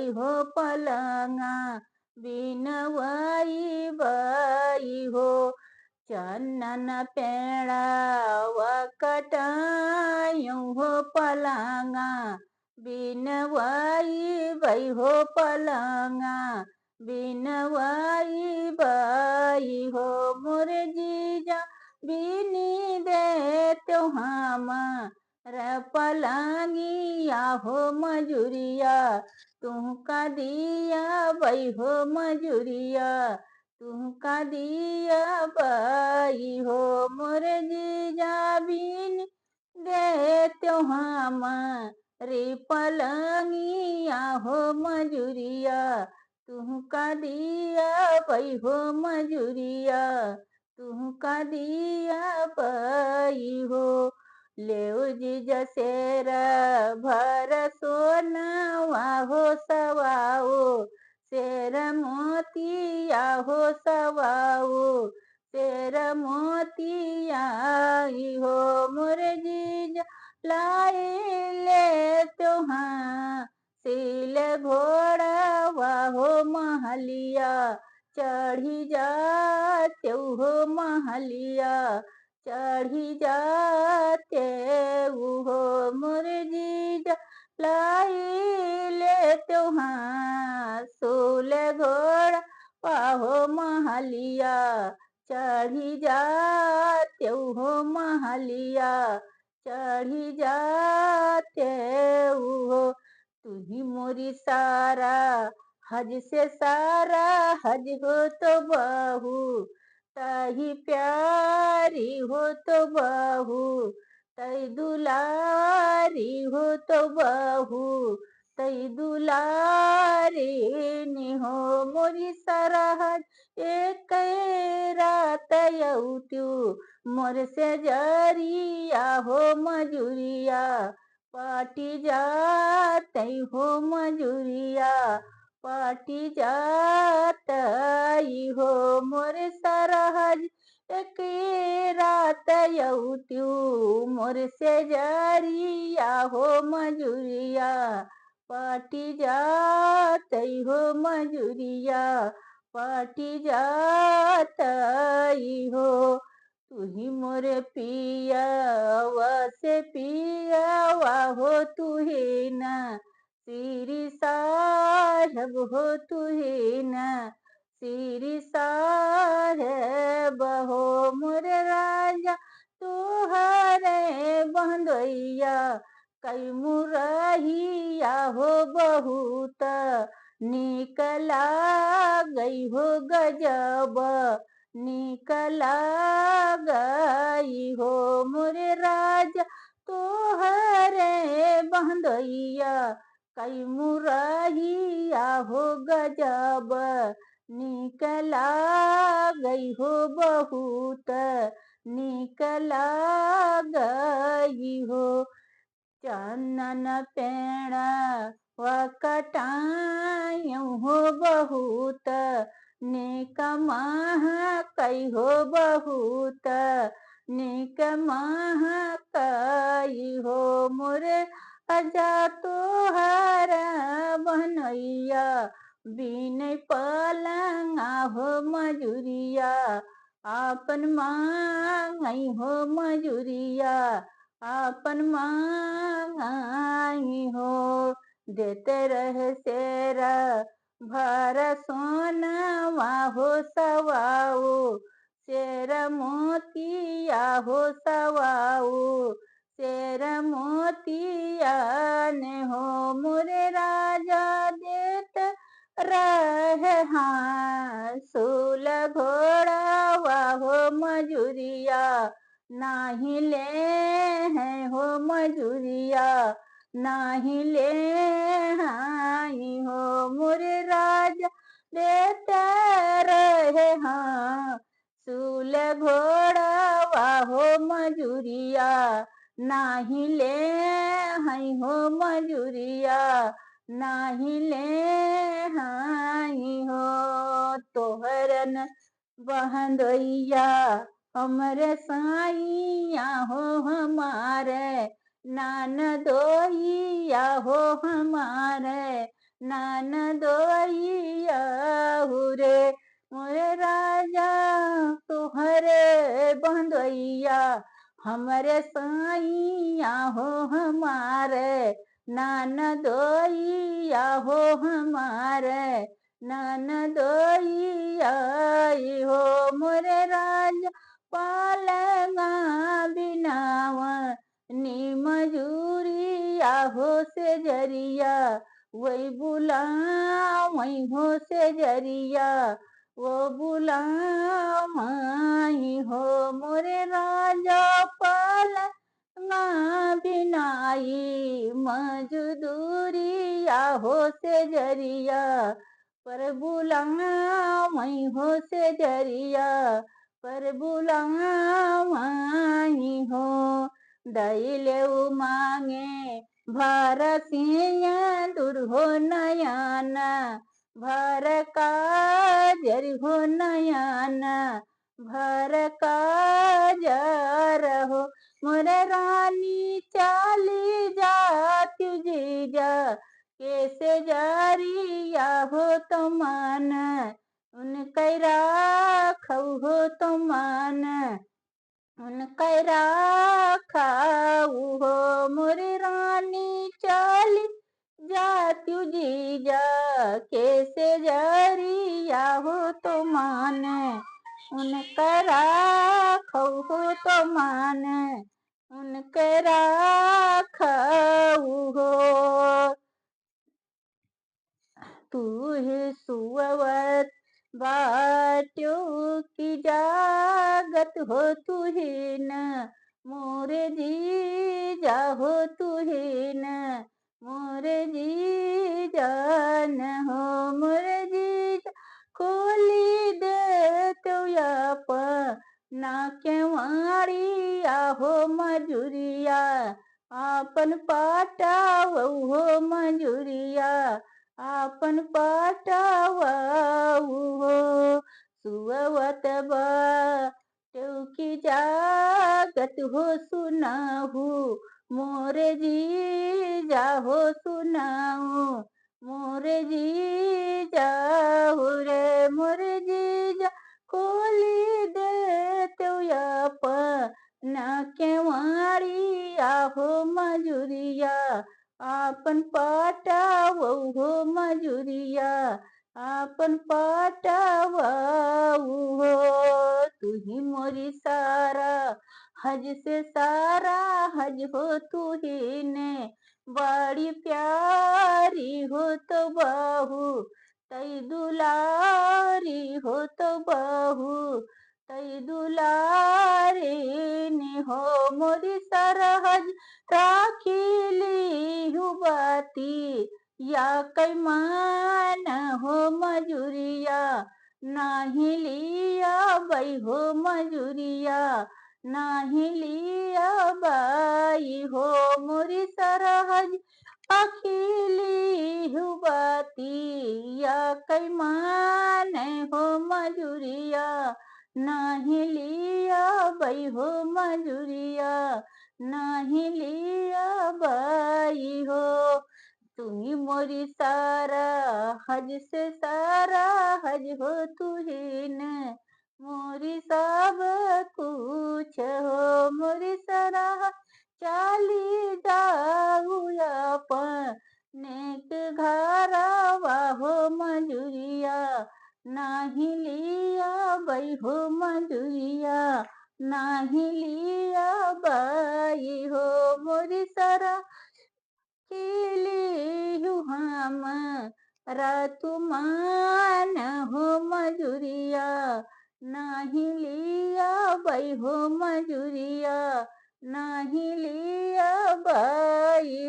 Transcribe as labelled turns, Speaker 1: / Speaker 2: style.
Speaker 1: वही हो पलंगा बिनवाई बाई हो। चंदन पेड़ा वकटायूं हो पलंगा बिनवाई बाई हो पलंगा बिनवाई बाई हो। मोरे जीजा बीनी दे त्योहाम रे पलंगिया हो मजूरिया तुमका दिया बई हो मजूरिया तुमका दिया बई हो। मोरे जीजा बीन दे त्योहाम रे पलंगिया हो मजूरिया तुमका दिया बई हो मजूरिया तुमका दिया बई हो। ले जीजा शेर भर सोनावा हो सवाओ शेर मोतिया हो सवाओ शेर मोतिया हो। मोरे जीजा लाई ले त्योहार सिल घोड़ा वाहो महलिया चढ़ी जाते हो महलिया चढ़ी जाते हो। मोरे जीजा लाई ले त्योहार सोल घोड़ा वाहो महलिया चढ़ी जाते हो महलिया चढ़ी जाते हो। तू ही मोरी सारा हज से सारा हज हो तो बहू तही प्यारी हो तो बहू तई दुलारी हो तो बहू तई दुलारी नी हो। मोरी सारा हज एक रात यौत्यू मोर से जरिया हो मजूरिया पाटी जाते हो मजूरिया पाटी जातई हो। मोरे सरहज एक रात यौत्यू मोर से जरिया हो मजूरिया पाटी जातई हो मजूरिया पाटी जातई हो। तू ही मोरे पिया से पिया हो तू ही ना श्री साहेब हो तू ही ना श्री साहेब हो। मोरे राजा तुहरे बंधैया कई मुरहिया हो बहुत निकला गई हो गजब निकला गई हो। मोरे राजा तोहरे बंधैया कई मुरहिया हो गजब निकला गई हो बहुत निकला गई हो। चंदन पेड़ा वकटायूं हो बहुत निकमा कई हो बहुत निकमा कई हो। मोरे अजा तोहरा बनैया बिन पलंगा हो मजूरिया आपन मांगई हो मजूरिया आपन मांगई हो। देते रहे शेरा भर सोनावा हो सवाओ शेर मोतिया हो सवाओ शेर मोतिया ने हो। मोरे राजा देत रहे हाँ सूल घोड़ा वाहो मजूरिया नाही ले हैं हो मजूरिया नाही ले हाई हो। मोरे राजा देते रहे हाँ सूल घोड़ा वाहो मजूरिया नाही ले हाई हो मजूरिया नाही ले हाई हो। तोहरन बहंदोइया हमरे साइया हो हमारे नान दोइया हो हमारे ननदोइया हो रे मोरे राजा तोहरे बंधुइया हमरे साइया हो हमारे ननदोइया हो हमारे ननदोइया हो मोरे राजा पालना बिनावा नी मजूरिया हो से जरिया वही बुलावई हो से जरिया वो बुलावई हो मोरे राजा पालना बिनाई मजदूरिया हो से जरिया पर बुलावई हो से जरिया पर बुलावई हो दैले मांगे भर सिंह दूर हो नयना भर काजर हो नयना भर काजर हो मोर रानी चाली जाती जीजा कैसे जरिया हो तो मन उनकै राखौ हो तो मन उनकै राखाऊ हो मोरी रानी चली जात्यू जीजा कैसे जरिया हो तो मान उनका राखाऊ हो तो मान उनके राखाऊ हो तू ही सुअवत बाट्यो की जागत हो तू ही न मोरे जी हो तू ही न मोरे जी जान हो मोरे जी खोली दे तो याप ना केवाड़िया हो मजूरिया आपन पाटाव हो मजूरिया आपन पाटावाऊ हो सुअवत की जागत हो सुनाहू मोरे जी हो सुनाऊ मोरे जी जाहू रे मोरे जी खोली दे तो ना केवाड़िया हो मजूरिया आपन पाटावऊ हो मजूरिया आपन पाटावऊ हो तू ही मोरी सारा हज से सारा हज हो तू ही ने बड़ी प्यारी हो तो बहू तई दुलारी हो तो बहू तई दुलारी नी हो मोरी सरहज राखीली हुबाती या कैमान हो मजूरिया नाही लिया बाई हो मजूरिया नाही लिया बाई हो मोरी सरहज अखिली हुबाती या कैमान हो मजूरिया नाही लिया बाई हो मजूरिया नाही लिया बाई हो तुम्ही मोरी सारा हज से सारा हज हो तू ही न मोरी सब कुछ हो मोरी सारा चाली जाऊ नेक घरवा हो मजूरिया नाही लिया बाई हो मजूरिया नाही लिया बाई हो मोरी सारा केली हम तुमान हो मजूरिया नाही लिया बाई हो मजूरिया नाही लिया बाई